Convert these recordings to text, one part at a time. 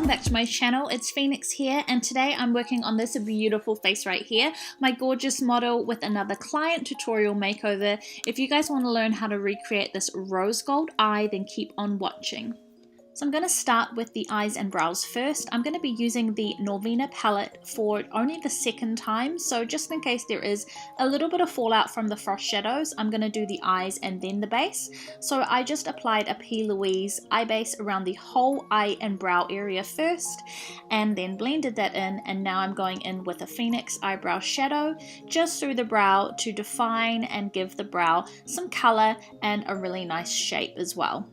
welcome back to my channel. It's Phoenix here, and today I'm working on this beautiful face right here, my gorgeous model with another client tutorial makeover. If you guys want to learn how to recreate this rose gold eye, then keep on watching. So I'm going to start with the eyes and brows first. I'm going to be using the Norvina palette for only the second time, so just in case there is a little bit of fallout from the frost shadows, I'm going to do the eyes and then the base. So I just applied a Louise Eye Base around the whole eye and brow area first, and then blended that in, and now I'm going in with a Phoenix eyebrow shadow just through the brow to define and give the brow some color and a really nice shape as well.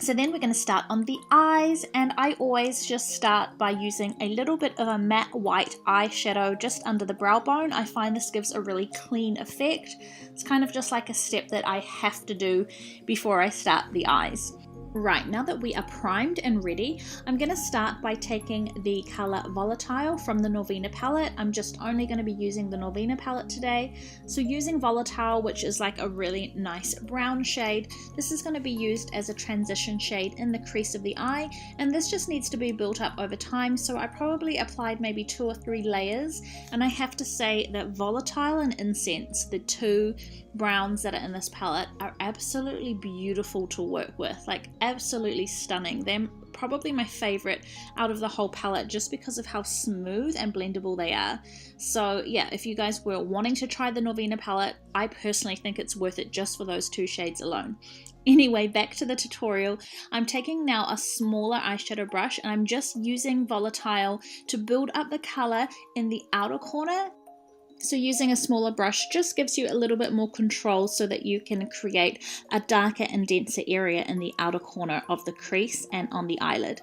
So then we're going to start on the eyes, and I always just start by using a little bit of a matte white eyeshadow just under the brow bone. I find this gives a really clean effect. It's kind of just like a step that I have to do before I start the eyes. Right, now that we are primed and ready, I'm going to start by taking the color Volatile from the Norvina palette. I'm just only going to be using the Norvina palette today. So using Volatile, which is like a really nice brown shade, this is going to be used as a transition shade in the crease of the eye, and this just needs to be built up over time. So I probably applied maybe 2 or 3 layers, and I have to say that Volatile and Incense, the two browns that are in this palette, are absolutely beautiful to work with, like absolutely stunning. They're probably my favorite out of the whole palette just because of how smooth and blendable they are. So yeah, if you guys were wanting to try the Norvina palette, I personally think it's worth it just for those 2 shades alone. Anyway, back to the tutorial. I'm taking now a smaller eyeshadow brush, and I'm just using Volatile to build up the color in the outer corner. So using a smaller brush just gives you a little bit more control so that you can create a darker and denser area in the outer corner of the crease and on the eyelid.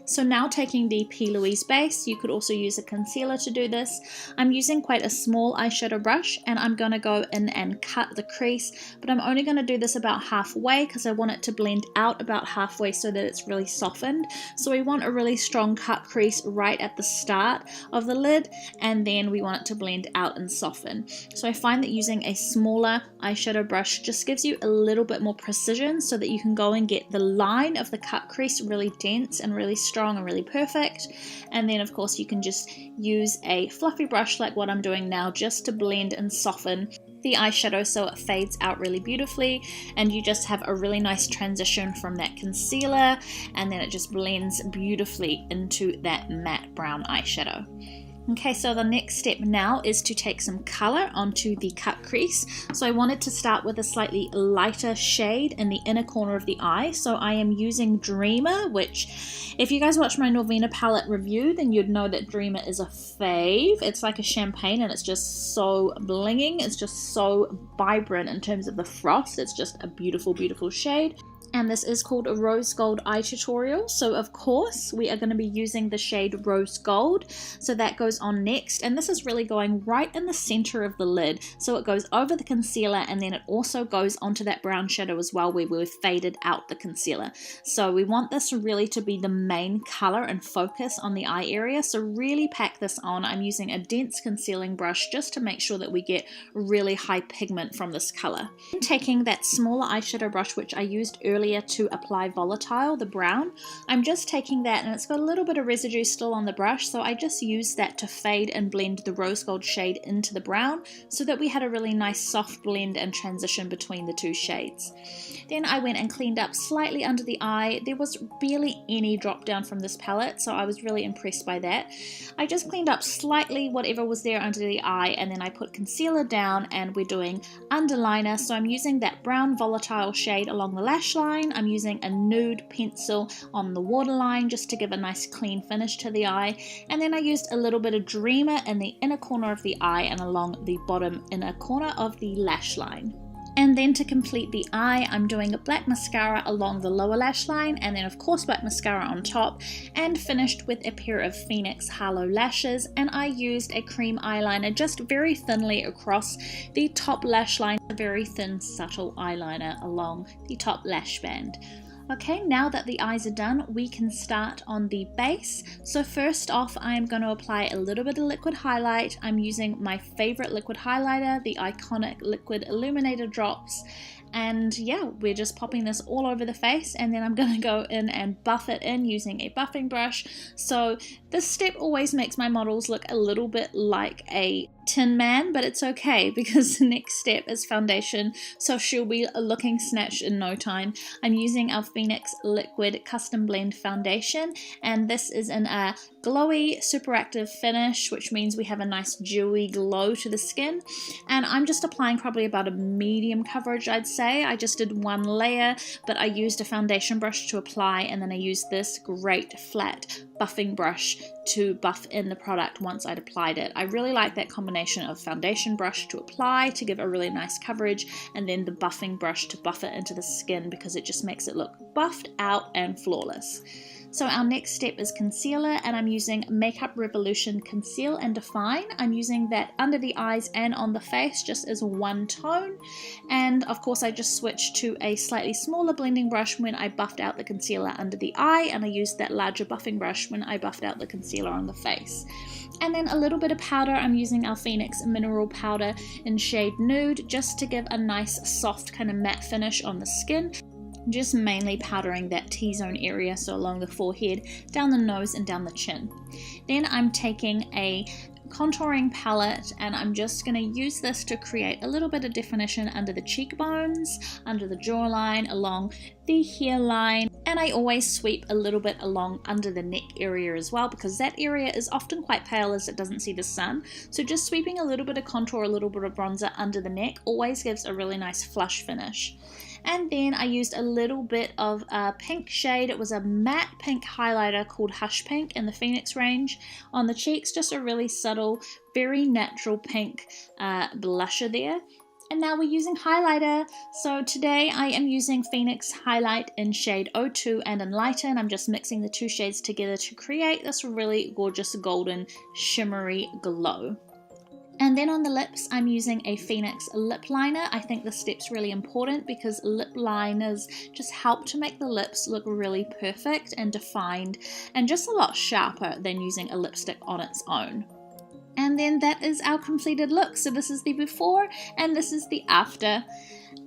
So now taking the Louise base, you could also use a concealer to do this. I'm using quite a small eyeshadow brush, and I'm going to go in and cut the crease, but I'm only going to do this about halfway because I want it to blend out about halfway so that it's really softened. So we want a really strong cut crease right at the start of the lid, and then we want it to blend out and soften. So I find that using a smaller eyeshadow brush just gives you a little bit more precision so that you can go and get the line of the cut crease really dense and really strong and really perfect. And then of course you can just use a fluffy brush like what I'm doing now just to blend and soften the eyeshadow so it fades out really beautifully, and you just have a really nice transition from that concealer, and then it just blends beautifully into that matte brown eyeshadow. Okay, so the next step now is to take some color onto the cut crease. So I wanted to start with a slightly lighter shade in the inner corner of the eye. So I am using Dreamer, which if you guys watch my Norvina palette review, then you'd know that Dreamer is a fave. It's like a champagne, and it's just so blinging. It's just so vibrant in terms of the frost. It's just a beautiful, beautiful shade. And this is called a Rosegold Eye tutorial, so of course we are going to be using the shade Rose Gold, so that goes on next, and this is really going right in the center of the lid, so it goes over the concealer, and then it also goes onto that brown shadow as well where we've faded out the concealer. So we want this really to be the main color and focus on the eye area, so really pack this on. I'm using a dense concealing brush just to make sure that we get really high pigment from this color. I'm taking that smaller eyeshadow brush which I used earlier to apply Volatile, the brown. I'm just taking that, and it's got a little bit of residue still on the brush, so I just used that to fade and blend the rose gold shade into the brown so that we had a really nice soft blend and transition between the 2 shades. Then I went and cleaned up slightly under the eye. There was barely any drop down from this palette, so I was really impressed by that. I just cleaned up slightly whatever was there under the eye, and then I put concealer down, and we're doing underliner. So I'm using that brown Volatile shade along the lash line. I'm using a nude pencil on the waterline just to give a nice clean finish to the eye, and then I used a little bit of Dreamer in the inner corner of the eye and along the bottom inner corner of the lash line. And then to complete the eye, I'm doing a black mascara along the lower lash line, and then of course black mascara on top, and finished with a pair of Phoenix Harlow lashes, and I used a cream eyeliner just very thinly across the top lash line, a very thin subtle eyeliner along the top lash band. Okay, now that the eyes are done, we can start on the base. So first off, I am going to apply a little bit of liquid highlight. I'm using my favorite liquid highlighter, the iconic Liquid Illuminator drops, And yeah, we're just popping this all over the face, and then I'm going to go in and buff it in using a buffing brush. So this step always makes my models look a little bit like a Tin Man, but it's okay because the next step is foundation, so she'll be looking snatched in no time. I'm using our Phoenix Liquid Custom Blend Foundation, and this is in a glowy super active finish, which means we have a nice dewy glow to the skin. And I'm just applying probably about a medium coverage, I'd say. I just did one layer, but I used a foundation brush to apply, and then I used this great flat buffing brush to buff in the product once I'd applied it. I really like that combination of foundation brush to apply to give a really nice coverage, and then the buffing brush to buff it into the skin because it just makes it look buffed out and flawless. So our next step is concealer, and I'm using Makeup Revolution Conceal and Define. I'm using that under the eyes and on the face just as one tone. And of course I just switched to a slightly smaller blending brush when I buffed out the concealer under the eye, and I used that larger buffing brush when I buffed out the concealer on the face. And then a little bit of powder. I'm using our Phoenix Mineral Powder in shade Nude just to give a nice soft kind of matte finish on the skin. Just mainly powdering that T-zone area, so along the forehead, down the nose and down the chin. Then I'm taking a contouring palette, and I'm just going to use this to create a little bit of definition under the cheekbones, under the jawline, along the hairline, and I always sweep a little bit along under the neck area as well, because that area is often quite pale as it doesn't see the sun. So just sweeping a little bit of contour, a little bit of bronzer under the neck always gives a really nice flush finish. And then I used a little bit of a pink shade. It was a matte pink highlighter called Hush Pink in the Phoenix range on the cheeks. Just a really subtle, very natural pink blusher there. And now we're using highlighter. So today I am using Phoenix Highlight in shade 02 and Enlighten. I'm just mixing the two shades together to create this really gorgeous golden shimmery glow. And then on the lips, I'm using a Phoenix lip liner. I think this step's really important because lip liners just help to make the lips look really perfect and defined and just a lot sharper than using a lipstick on its own. And then that is our completed look. So this is the before and this is the after.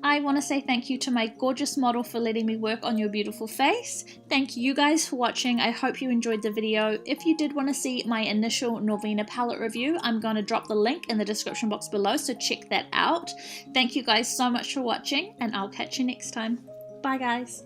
I want to say thank you to my gorgeous model for letting me work on your beautiful face. Thank you guys for watching. I hope you enjoyed the video. If you did want to see my initial Norvina palette review, I'm going to drop the link in the description box below, so check that out. Thank you guys so much for watching, and I'll catch you next time. Bye guys.